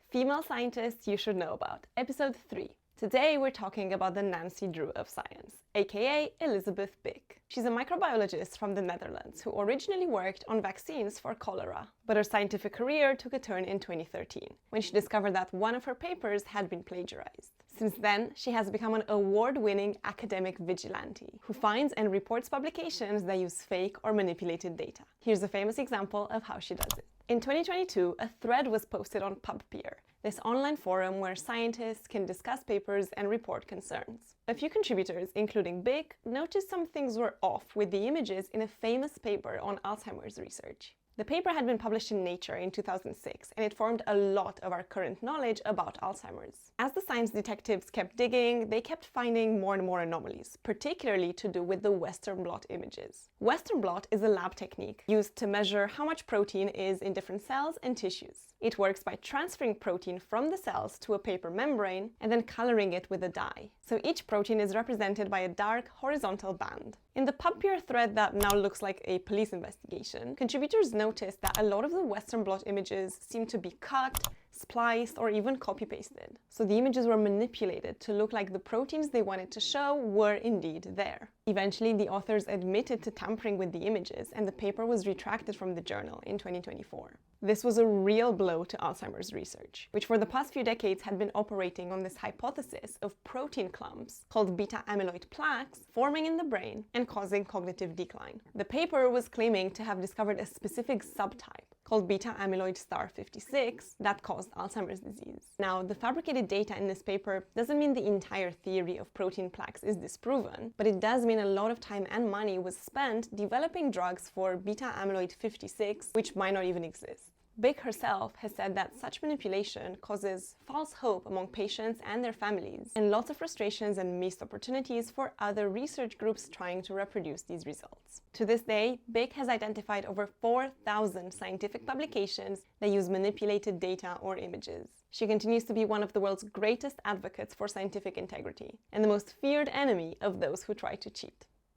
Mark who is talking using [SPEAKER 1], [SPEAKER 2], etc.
[SPEAKER 1] Female Scientists You Should Know About, Episode 3. Today we're talking about the Nancy Drew of science, aka Elizabeth Bick. She's a microbiologist from the Netherlands who originally worked on vaccines for cholera, but her scientific career took a turn in 2013, when she discovered that one of her papers had been plagiarized. Since then, she has become an award-winning academic vigilante who finds and reports publications that use fake or manipulated data. Here's a famous example of how she does it. In 2022, a thread was posted on PubPeer, this online forum where scientists can discuss papers and report concerns. A few contributors, including Bick, noticed some things were off with the images in a famous paper on Alzheimer's research. The paper had been published in Nature in 2006, and it formed a lot of our current knowledge about Alzheimer's. As the science detectives kept digging, they kept finding more and more anomalies, particularly to do with the Western blot images. Western blot is a lab technique used to measure how much protein is in different cells and tissues. It works by transferring protein from the cells to a paper membrane and then coloring it with a dye. So each protein is represented by a dark horizontal band. In the PubPeer thread that now looks like a police investigation, contributors noticed that a lot of the Western blot images seem to be cut, spliced, or even copy-pasted. So the images were manipulated to look like the proteins they wanted to show were indeed there. Eventually, the authors admitted to tampering with the images, and the paper was retracted from the journal in 2024. This was a real blow to Alzheimer's research, which for the past few decades had been operating on this hypothesis of protein clumps called beta-amyloid plaques forming in the brain and causing cognitive decline. The paper was claiming to have discovered a specific subtype called beta-amyloid star 56 that caused Alzheimer's disease. Now, the fabricated data in this paper doesn't mean the entire theory of protein plaques is disproven, but it does mean a lot of time and money was spent developing drugs for beta-amyloid 56, which might not even exist. Bick herself has said that such manipulation causes false hope among patients and their families, and lots of frustrations and missed opportunities for other research groups trying to reproduce these results. To this day, Bick has identified over 4,000 scientific publications that use manipulated data or images. She continues to be one of the world's greatest advocates for scientific integrity, and the most feared enemy of those who try to cheat.